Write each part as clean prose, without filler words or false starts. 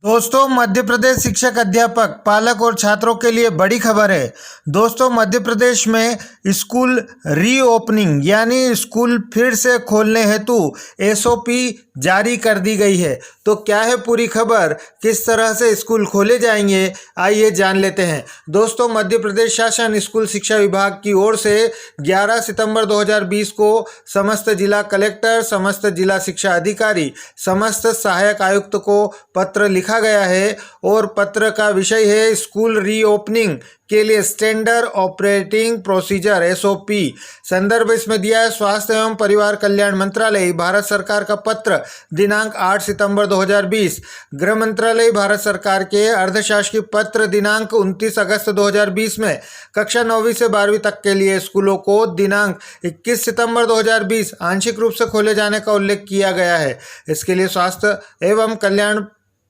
दोस्तों, मध्य प्रदेश शिक्षक अध्यापक पालक और छात्रों के लिए बड़ी खबर है। दोस्तों, मध्य प्रदेश में स्कूल रीओपनिंग यानी स्कूल फिर से खोलने हेतु एसओपी जारी कर दी गई है। तो क्या है पूरी खबर, किस तरह से स्कूल खोले जाएंगे, आइए जान लेते हैं। दोस्तों, मध्य प्रदेश शासन स्कूल शिक्षा विभाग की ओर से 11 सितंबर 2020 को समस्त जिला कलेक्टर, समस्त जिला शिक्षा अधिकारी, समस्त सहायक आयुक्त को पत्र लिखा गया है और पत्र का विषय है स्कूल रीओपनिंग के लिए स्टैंडर्ड ऑपरेटिंग प्रोसीजर एसओपी। संदर्भ इसमें दिया है स्वास्थ्य एवं परिवार कल्याण मंत्रालय, भारत सरकार का पत्र दिनांक 8 सितंबर 2020, गृह मंत्रालय, भारत सरकार के अर्धशासकीय पत्र दिनांक 29 अगस्त 2020 में कक्षा 9वीं से 12वीं तक के लिए स्कूलों को दिनांक 21 सितंबर 2020 आंशिक रूप से खोले जाने का उल्लेख किया गया है। इसके लिए स्वास्थ्य एवं कल्याण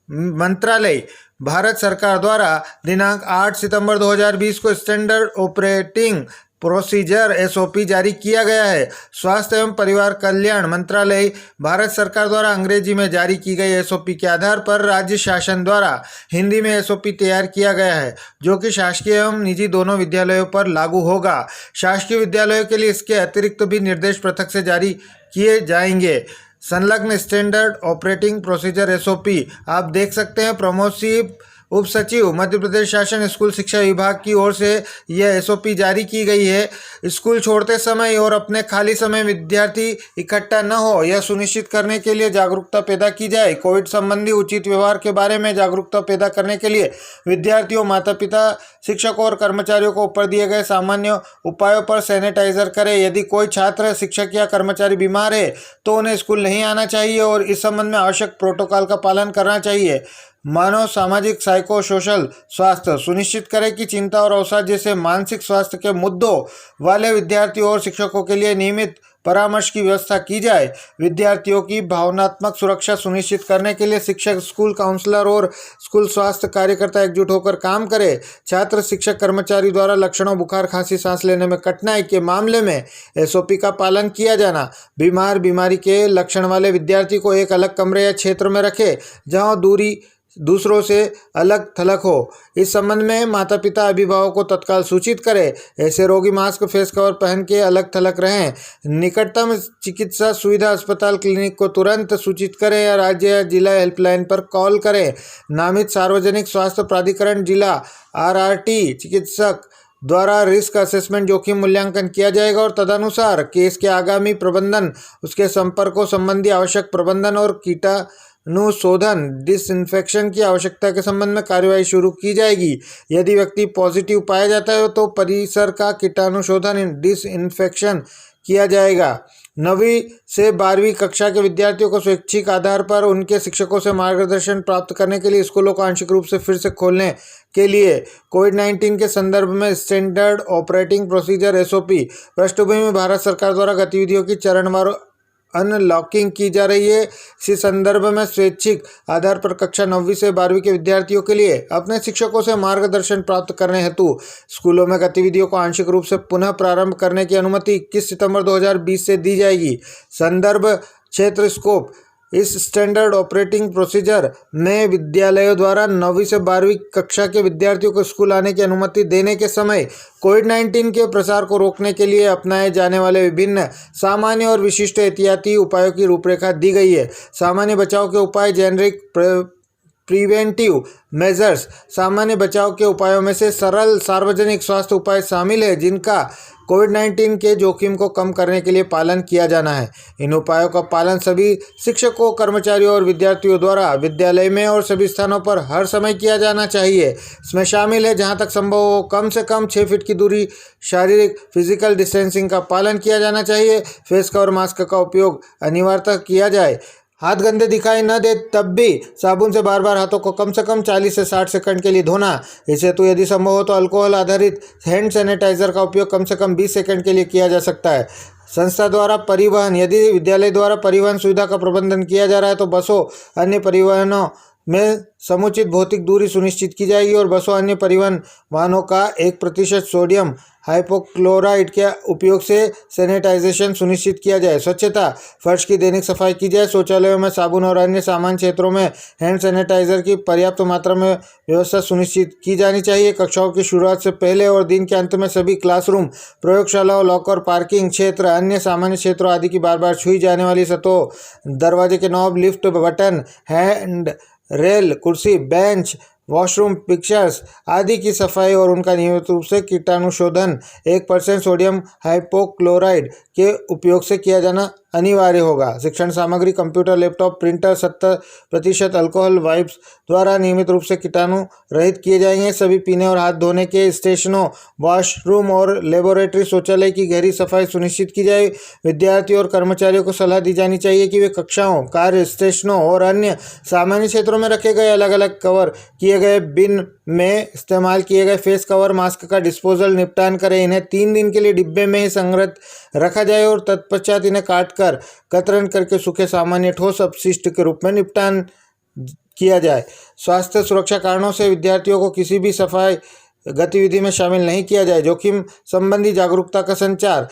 मंत्रालय, भारत सरकार द्वारा दिनांक 8 सितंबर 2020 को स्टैंडर्ड ऑपरेटिंग प्रोसीजर एसओपी जारी किया गया है। स्वास्थ्य एवं परिवार कल्याण मंत्रालय, भारत सरकार द्वारा अंग्रेजी में जारी की गई एसओपी के आधार पर राज्य शासन द्वारा हिंदी में एसओपी तैयार किया गया है, जो कि शासकीय एवं निजी दोनों विद्यालयों पर लागू होगा। शासकीय विद्यालयों के लिए इसके अतिरिक्त भी निर्देश पृथक से जारी किए जाएंगे। संलग्न स्टैंडर्ड ऑपरेटिंग प्रोसीजर एसओपी आप देख सकते हैं। प्रमोद सिंह, उप सचिव, मध्य प्रदेश शासन स्कूल शिक्षा विभाग की ओर से यह एसओपी जारी की गई है। स्कूल छोड़ते समय और अपने खाली समय विद्यार्थी इकट्ठा न हो, यह सुनिश्चित करने के लिए जागरूकता पैदा की जाए। कोविड संबंधी उचित व्यवहार के बारे में जागरूकता पैदा करने के लिए विद्यार्थियों, माता पिता, शिक्षकों और कर्मचारियों को ऊपर दिए गए सामान्य उपायों पर सैनिटाइजर करें। यदि कोई छात्र, शिक्षक या कर्मचारी बीमार है तो उन्हें स्कूल नहीं आना चाहिए और इस संबंध में आवश्यक प्रोटोकॉल का पालन करना चाहिए। मानव, सामाजिक, साइको सोशल स्वास्थ्य सुनिश्चित करें कि चिंता और अवसाद जैसे मानसिक स्वास्थ्य के मुद्दों वाले विद्यार्थियों और शिक्षकों के लिए नियमित परामर्श की व्यवस्था की जाए। विद्यार्थियों की भावनात्मक सुरक्षा सुनिश्चित करने के लिए शिक्षक, स्कूल काउंसलर और स्कूल स्वास्थ्य कार्यकर्ता एकजुट होकर काम करें। छात्र, शिक्षक, कर्मचारी द्वारा लक्षणों बुखार, खांसी, सांस लेने में कठिनाई के मामले में एसओपी का पालन किया जाना। बीमार, बीमारी के लक्षण वाले विद्यार्थी को एक अलग कमरे या क्षेत्र में रखें जहां दूरी दूसरों से अलग थलग हो। इस संबंध में माता पिता, अभिभावक को तत्काल सूचित करें। ऐसे रोगी मास्क, फेस कवर पहन के अलग थलग रहें। निकटतम चिकित्सा सुविधा अस्पताल, क्लिनिक को तुरंत सूचित करें या राज्य या जिला हेल्पलाइन पर कॉल करें। नामित सार्वजनिक स्वास्थ्य प्राधिकरण, जिला आरआरटी चिकित्सक द्वारा रिस्क असेसमेंट जोखिम मूल्यांकन किया जाएगा और तदनुसार केस के आगामी प्रबंधन, उसके संपर्कों संबंधी आवश्यक प्रबंधन और कीटाणुशोधन, डिसइंफेक्शन की आवश्यकता के संबंध में कार्यवाही शुरू की जाएगी। यदि व्यक्ति पॉजिटिव पाया जाता है तो परिसर का कीटाणुशोधन, डिसइंफेक्शन किया जाएगा। 9वीं से 12वीं कक्षा के विद्यार्थियों को स्वैच्छिक आधार पर उनके शिक्षकों से मार्गदर्शन प्राप्त करने के लिए स्कूलों को आंशिक रूप से फिर से खोलने के लिए कोविड-19 के संदर्भ में स्टैंडर्ड ऑपरेटिंग प्रोसीजर एसओपी पृष्ठभूमि में भारत सरकार द्वारा गतिविधियों की चरणवार अनलॉकिंग की जा रही है। इसी संदर्भ में स्वैच्छिक आधार पर कक्षा 9वीं से 12वीं के विद्यार्थियों के लिए अपने शिक्षकों से मार्गदर्शन प्राप्त करने हेतु स्कूलों में गतिविधियों को आंशिक रूप से पुनः प्रारंभ करने की अनुमति 21 सितंबर 2020 से दी जाएगी। संदर्भ क्षेत्र स्कोप, इस स्टैंडर्ड ऑपरेटिंग प्रोसीजर में विद्यालयों द्वारा 9वीं से 12वीं कक्षा के विद्यार्थियों को स्कूल आने की अनुमति देने के समय कोविड-19 के प्रसार को रोकने के लिए अपनाए जाने वाले विभिन्न सामान्य और विशिष्ट एहतियाती उपायों की रूपरेखा दी गई है। सामान्य बचाव के उपाय, जेनेरिक प्रिवेंटिव मेजर्स, सामान्य बचाव के उपायों में से सरल सार्वजनिक स्वास्थ्य उपाय शामिल है जिनका कोविड-19 के जोखिम को कम करने के लिए पालन किया जाना है। इन उपायों का पालन सभी शिक्षकों, कर्मचारियों और विद्यार्थियों द्वारा विद्यालय में और सभी स्थानों पर हर समय किया जाना चाहिए। इसमें शामिल है जहां तक संभव हो कम से कम 6 फीट की दूरी, शारीरिक फिजिकल डिस्टेंसिंग का पालन किया जाना चाहिए। फेस कवर, मास्क का उपयोग अनिवार्यतः किया जाए। हाथ गंदे दिखाई न दे तब भी साबुन से बार बार हाथों को कम से कम 40 से 60 सेकंड के लिए धोना। इस हेतु यदि संभव हो तो अल्कोहल आधारित हैंड सैनिटाइजर का उपयोग कम से कम 20 सेकंड के लिए किया जा सकता है। संस्था द्वारा परिवहन, यदि विद्यालय द्वारा परिवहन सुविधा का प्रबंधन किया जा रहा है तो बसों, अन्य परिवहनों में समुचित भौतिक दूरी सुनिश्चित की जाएगी और बसों, अन्य परिवहन वाहनों का 1% सोडियम हाइपोक्लोराइड के उपयोग से सैनिटाइजेशन सुनिश्चित किया जाए। स्वच्छता, फर्श की दैनिक सफाई की जाए। शौचालयों में साबुन और अन्य सामान्य क्षेत्रों में हैंड सैनिटाइजर की पर्याप्त मात्रा में व्यवस्था सुनिश्चित की जानी चाहिए। कक्षाओं की शुरुआत से पहले और दिन के अंत में सभी क्लासरूम, प्रयोगशालाओं, लॉकर, पार्किंग क्षेत्र, अन्य सामान्य क्षेत्रों आदि की बार बार छुई जाने वाली सतहों, दरवाजे के knob, lift button, hand rail, कुर्सी, बेंच, वॉशरूम, पिक्चर्स आदि की सफाई और उनका नियमित रूप से कीटाणुशोधन 1% सोडियम हाइपोक्लोराइड के उपयोग से किया जाना अनिवार्य होगा। शिक्षण सामग्री, computer, laptop, printer 70% alcohol wipes द्वारा नियमित रूप से कीटाणु रहित किए जाएंगे। सभी पीने और हाथ धोने के स्टेशनों, वॉशरूम और लेबोरेटरी, शौचालय की गहरी सफाई सुनिश्चित की जाए। विद्यार्थियों और कर्मचारियों को सलाह दी जानी चाहिए कि वे कक्षाओं, कार्य स्टेशनों और अन्य सामान्य क्षेत्रों में रखे गए अलग अलग कवर किए गए बिन में इस्तेमाल किए गए फेस कवर, मास्क का डिस्पोजल निपटान करें। इन्हें 3 दिन के लिए डिब्बे में ही संग्रहित रखा जाए और तत्पश्चात इन्हें काटकर कतरन करके सूखे सामान्य ठोस अपशिष्ट के रूप में निपटान किया जाए। स्वास्थ्य सुरक्षा कारणों से विद्यार्थियों को किसी भी सफाई गतिविधि में शामिल नहीं किया जाए। जोखिम संबंधी जागरूकता का संचार,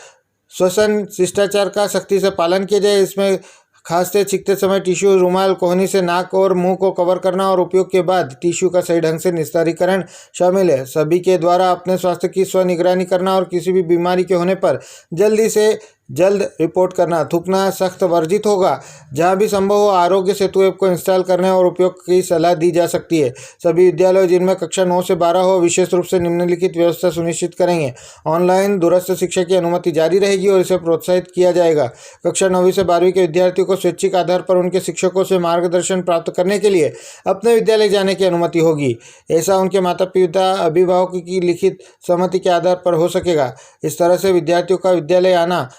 श्वसन शिष्टाचार का सख्ती से पालन किया जाए। इसमें खांसते छींकते समय टिश्यू, रुमाल, कोहनी से नाक और मुंह को कवर करना और उपयोग के बाद टिश्यू का सही ढंग से निस्तारीकरण शामिल है। सभी के द्वारा अपने स्वास्थ्य की स्वनिगरानी करना और किसी भी बीमारी के होने पर जल्दी से जल्द रिपोर्ट करना। थूकना सख्त वर्जित होगा। जहां भी संभव हो आरोग्य सेतु ऐप को इंस्टॉल करने और उपयोग की सलाह दी जा सकती है। सभी विद्यालय जिनमें कक्षा 9 से 12 हो विशेष रूप से निम्नलिखित व्यवस्था सुनिश्चित करेंगे। ऑनलाइन दूरस्थ शिक्षा की अनुमति जारी रहेगी और इसे प्रोत्साहित किया जाएगा। कक्षा 9वीं से 12वीं के विद्यार्थियों को स्वैच्छिक आधार पर उनके शिक्षकों से मार्गदर्शन प्राप्त करने के लिए अपने विद्यालय जाने की अनुमति होगी। ऐसा उनके माता पिता, अभिभावकों की लिखित सहमति के आधार पर हो सकेगा। इस तरह से विद्यार्थियों का विद्यालय आना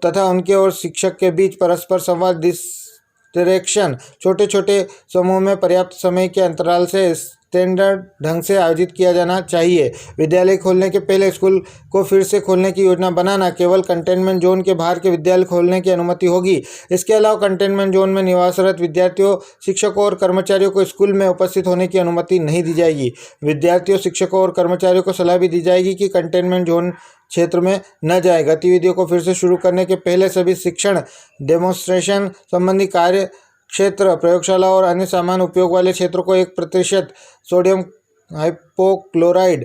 तथा उनके और शिक्षक के बीच परस्पर संवाद, डिस्ट्रैक्शन छोटे छोटे समूह में पर्याप्त समय के अंतराल से स्टैंडर्ड ढंग से आयोजित किया जाना चाहिए। विद्यालय खोलने के पहले स्कूल को फिर से खोलने की योजना बनाना। केवल कंटेनमेंट जोन के बाहर के विद्यालय खोलने की अनुमति होगी। इसके अलावा कंटेनमेंट जोन में निवासरत विद्यार्थियों, शिक्षकों और कर्मचारियों को स्कूल में उपस्थित होने की अनुमति नहीं दी जाएगी। विद्यार्थियों, शिक्षकों और कर्मचारियों को सलाह भी दी जाएगी कि कंटेनमेंट जोन क्षेत्र में न जाए। गतिविधियों को फिर से शुरू करने के पहले सभी शिक्षण, डेमोन्स्ट्रेशन संबंधी कार्य क्षेत्र, प्रयोगशाला और अन्य सामान्य उपयोग वाले क्षेत्रों को 1% सोडियम हाइपोक्लोराइड,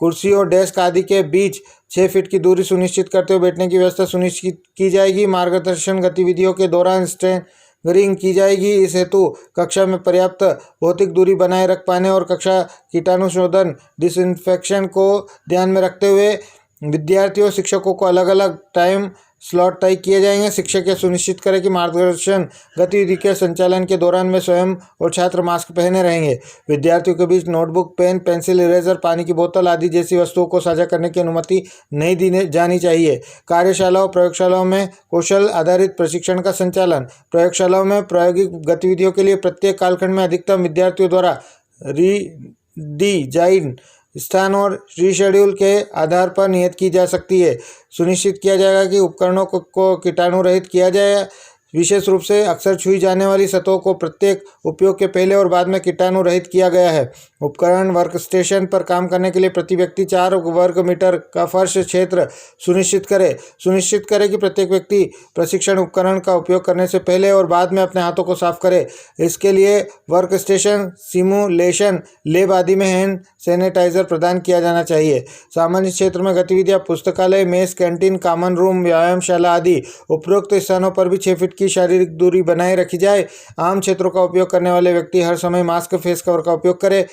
कुर्सी और डेस्क आदि के बीच 6 फीट की दूरी सुनिश्चित करते हुए बैठने की व्यवस्था सुनिश्चित की जाएगी। मार्गदर्शन गतिविधियों के दौरान स्टैगरिंग की जाएगी। इस हेतु कक्षा में पर्याप्त भौतिक दूरी बनाए रख पाने और कक्षा कीटाणुशोधन, डिसइंफेक्शन को ध्यान में रखते हुए विद्यार्थियों, शिक्षकों को अलग अलग टाइम स्लॉट तय किए जाएंगे। शिक्षक यह सुनिश्चित करें कि मार्गदर्शन गतिविधि के संचालन के दौरान में स्वयं और छात्र मास्क पहने रहेंगे। विद्यार्थियों के बीच नोटबुक, पेन, पेंसिल, इरेजर, पानी की बोतल आदि जैसी वस्तुओं को साझा करने की अनुमति नहीं दी जानी चाहिए। कार्यशालाओं, प्रयोगशालाओं में कौशल आधारित प्रशिक्षण का संचालन। प्रयोगशालाओं में प्रायोगिक गतिविधियों के लिए प्रत्येक कालखंड में अधिकतम विद्यार्थियों द्वारा रीडिजाइन स्थान और रीशेड्यूल के आधार पर नियत की जा सकती है। सुनिश्चित किया जाएगा कि उपकरणों को कीटाणु रहित किया जाए। विशेष रूप से अक्सर छुई जाने वाली सतहों को प्रत्येक उपयोग के पहले और बाद में कीटाणु रहित किया गया है। उपकरण वर्क स्टेशन पर काम करने के लिए प्रति व्यक्ति 4 वर्ग मीटर का फर्श क्षेत्र सुनिश्चित करें कि प्रत्येक व्यक्ति प्रशिक्षण उपकरण का उपयोग करने से पहले और बाद में अपने हाथों को साफ करे। इसके लिए वर्क स्टेशन, सिमुलेशन लैब आदि में हैंड सैनिटाइजर प्रदान किया जाना चाहिए। सामान्य क्षेत्र में गतिविधियां, पुस्तकालय, मेस, कैंटीन, कॉमन रूम, व्यायामशाला आदि उपरोक्त स्थानों पर भी 6 फीट की शारीरिक दूरी बनाए रखी जाए। आम क्षेत्रों का उपयोग करने वाले व्यक्ति हर समय मास्क, फेस कवर का उपयोग करें।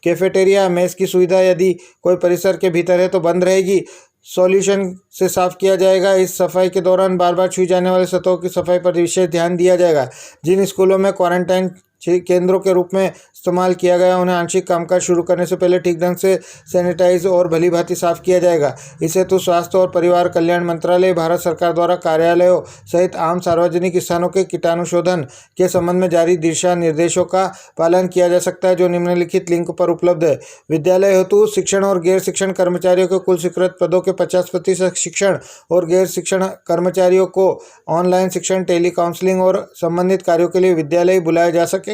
कैफेटेरिया, मेस की सुविधा यदि कोई परिसर के भीतर है तो बंद रहेगी। सॉल्यूशन से साफ किया जाएगा। इस सफाई के दौरान बार बार छुई जाने वाले सतहों की सफाई पर विशेष ध्यान दिया जाएगा। जिन स्कूलों में क्वारंटाइन केंद्रों के रूप में इस्तेमाल किया गया उन्हें आंशिक कामकाज शुरू करने से पहले ठीक ढंग से सैनिटाइज और भली भांति साफ किया जाएगा। इस हेतु स्वास्थ्य और परिवार कल्याण मंत्रालय, भारत सरकार द्वारा कार्यालयों सहित आम सार्वजनिक स्थानों के कीटाणुशोधन के संबंध में जारी दिशा निर्देशों का पालन किया जा सकता है, जो निम्नलिखित लिंक पर उपलब्ध है। विद्यालय हेतु शिक्षण और गैर शिक्षण कर्मचारियों के कुल स्वीकृत पदों के 50% शिक्षण और गैर शिक्षण कर्मचारियों को ऑनलाइन शिक्षण, टेली काउंसलिंग और संबंधित कार्यों के लिए विद्यालय बुलाया जा सकेगा।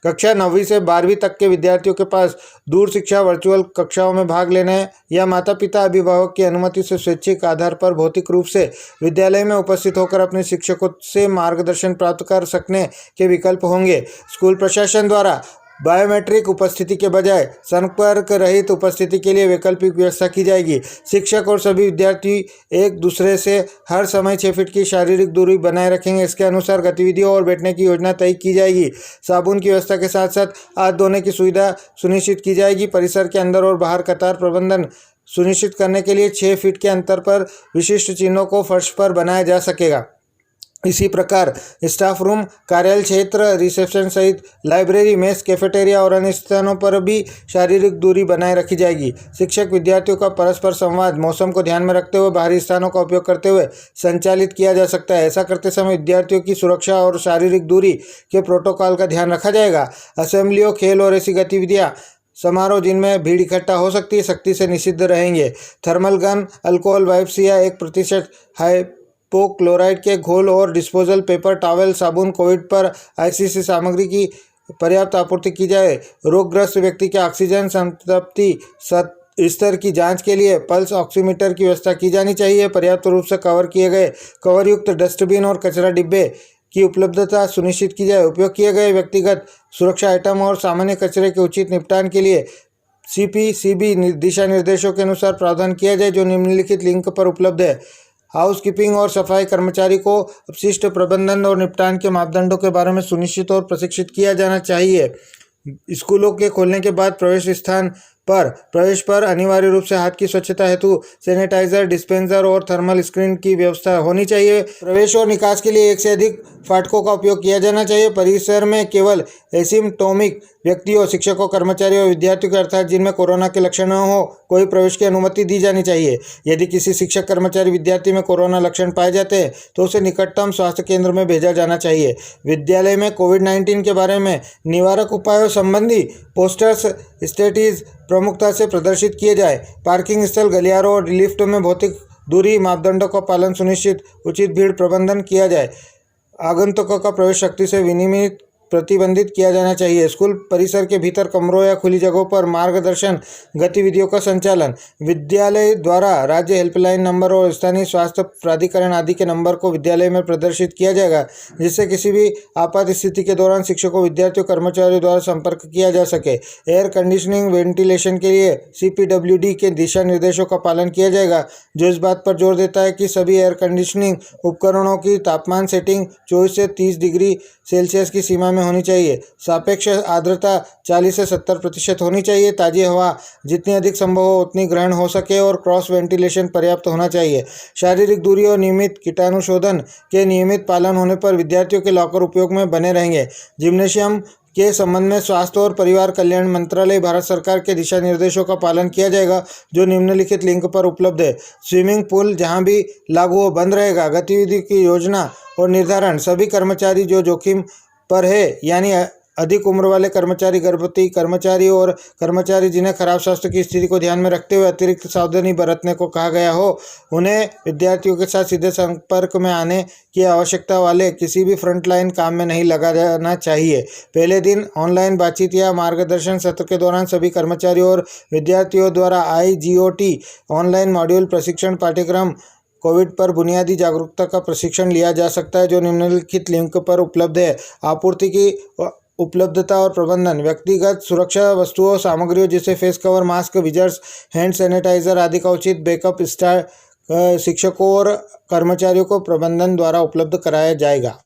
कक्षा 9वीं से 12वीं तक के विद्यार्थियों के पास दूर शिक्षा वर्चुअल कक्षाओं में भाग लेने या माता पिता अभिभावक की अनुमति से स्वैच्छिक आधार पर भौतिक रूप से विद्यालय में उपस्थित होकर अपने शिक्षकों से मार्गदर्शन प्राप्त कर सकने के विकल्प होंगे। स्कूल प्रशासन द्वारा बायोमेट्रिक उपस्थिति के बजाय संपर्क रहित उपस्थिति के लिए वैकल्पिक व्यवस्था की जाएगी। शिक्षक और सभी विद्यार्थी एक दूसरे से हर समय 6 फीट की शारीरिक दूरी बनाए रखेंगे। इसके अनुसार गतिविधियों और बैठने की योजना तय की जाएगी। साबुन की व्यवस्था के साथ साथ हाथ धोने की सुविधा सुनिश्चित की जाएगी। परिसर के अंदर और बाहर कतार प्रबंधन सुनिश्चित करने के लिए 6 फीट के अंतर पर विशिष्ट चिन्हों को फर्श पर बनाया जा सकेगा। इसी प्रकार स्टाफ रूम, कार्यालय क्षेत्र, रिसेप्शन सहित लाइब्रेरी, मेस, कैफेटेरिया और अन्य स्थानों पर भी शारीरिक दूरी बनाए रखी जाएगी। शिक्षक विद्यार्थियों का परस्पर संवाद मौसम को ध्यान में रखते हुए बाहरी स्थानों का उपयोग करते हुए संचालित किया जा सकता है। ऐसा करते समय विद्यार्थियों की सुरक्षा और शारीरिक दूरी के प्रोटोकॉल का ध्यान रखा जाएगा। असेंबलियों, खेल और ऐसी गतिविधियाँ समारोह जिनमें भीड़ इकट्ठा हो सकती है सख्ती से निषिद्ध रहेंगे। थर्मल गन, अल्कोहल वाइप्स या 1% हाइपोक्लोराइड के घोल और डिस्पोजल पेपर टॉवल, साबुन, कोविड पर आईसीसी सामग्री की पर्याप्त आपूर्ति की जाए। रोगग्रस्त व्यक्ति के ऑक्सीजन संतृप्ति स्तर की जांच के लिए पल्स ऑक्सीमीटर की व्यवस्था की जानी चाहिए। पर्याप्त रूप से कवर किए गए कवरयुक्त डस्टबिन और कचरा डिब्बे की उपलब्धता सुनिश्चित की जाए। उपयोग किए गए व्यक्तिगत सुरक्षा आइटम और सामान्य कचरे के उचित निपटान के लिए CPCB दिशा निर्देशों के अनुसार प्रावधान किया जाए जो निम्नलिखित लिंक पर उपलब्ध है। हाउसकीपिंग और सफाई कर्मचारी को अपशिष्ट प्रबंधन और निपटान के मापदंडों के बारे में सुनिश्चित और प्रशिक्षित किया जाना चाहिए। स्कूलों के खोलने के बाद प्रवेश पर अनिवार्य रूप से हाथ की स्वच्छता हेतु सैनिटाइजर, डिस्पेंसर और थर्मल स्क्रीन की व्यवस्था होनी चाहिए। प्रवेश और निकास के लिए 1 से अधिक फाटकों का उपयोग किया जाना चाहिए। परिसर में केवल एसिम्प्टोमिक व्यक्तियों, शिक्षकों, कर्मचारियों और विद्यार्थियों के अर्थात जिनमें कोरोना के लक्षण न हो कोई प्रवेश की अनुमति दी जानी चाहिए। यदि किसी शिक्षक, कर्मचारी, विद्यार्थी में कोरोना लक्षण पाए जाते हैं तो उसे निकटतम स्वास्थ्य केंद्र में भेजा जाना चाहिए। विद्यालय में कोविड-19 के बारे में निवारक उपायों संबंधी पोस्टर्स स्टेटीज प्रमुखता से प्रदर्शित किए जाए। पार्किंग स्थल, गलियारों और लिफ्ट में भौतिक दूरी मापदंडों का पालन सुनिश्चित, उचित भीड़ प्रबंधन किया जाए। आगंतुकों का प्रवेश सख्ती से विनियमित प्रतिबंधित किया जाना चाहिए। स्कूल परिसर के भीतर कमरों या खुली जगहों पर मार्गदर्शन गतिविधियों का संचालन विद्यालय द्वारा राज्य हेल्पलाइन नंबर और स्थानीय स्वास्थ्य प्राधिकरण आदि के नंबर को विद्यालय में प्रदर्शित किया जाएगा, जिससे किसी भी आपात स्थिति के दौरान शिक्षकों, विद्यार्थियों, कर्मचारियों द्वारा संपर्क किया जा सके। एयर कंडीशनिंग, वेंटिलेशन के लिए CPWD के दिशा निर्देशों का पालन किया जाएगा, जो इस बात पर जोर देता है कि सभी एयर कंडीशनिंग उपकरणों की तापमान सेटिंग 24 से 30 डिग्री सेल्सियस की सीमा में होनी चाहिए। सापेक्ष आर्द्रता 40 से 70% होनी चाहिए। ताज़ी हवा जितनी अधिक संभव हो उतनी ग्रहण हो सके और क्रॉस वेंटिलेशन पर्याप्त होना चाहिए। शारीरिक दूरी और नियमित कीटाणुशोधन के नियमित पालन होने पर विद्यार्थियों के लॉकर उपयोग में बने रहेंगे। जिम्नेशियम के संबंध में स्वास्थ्य और परिवार कल्याण मंत्रालय, भारत सरकार के दिशा निर्देशों का पालन किया जाएगा, जो निम्नलिखित लिंक पर उपलब्ध है। स्विमिंग पूल जहां भी लागू हो बंद रहेगा। गतिविधि की योजना और निर्धारण सभी कर्मचारी जो जोखिम पर है, यानी अधिक उम्र वाले कर्मचारी, गर्भवती कर्मचारी और कर्मचारी जिन्हें खराब स्वास्थ्य की स्थिति को ध्यान में रखते हुए अतिरिक्त सावधानी बरतने को कहा गया हो, उन्हें विद्यार्थियों के साथ सीधे संपर्क में आने की आवश्यकता वाले किसी भी फ्रंटलाइन काम में नहीं लगा जाना चाहिए। पहले दिन ऑनलाइन बातचीत या मार्गदर्शन सत्र के दौरान सभी कर्मचारियों और विद्यार्थियों द्वारा IGOT ऑनलाइन मॉड्यूल प्रशिक्षण पाठ्यक्रम कोविड पर बुनियादी जागरूकता का प्रशिक्षण लिया जा सकता है, जो निम्नलिखित लिंक पर उपलब्ध है। आपूर्ति की उपलब्धता और प्रबंधन व्यक्तिगत सुरक्षा वस्तुओं, सामग्रियों जैसे face cover, mask, visors, hand sanitiser आदि का उचित बैकअप शिक्षकों और कर्मचारियों को प्रबंधन द्वारा उपलब्ध कराया जाएगा।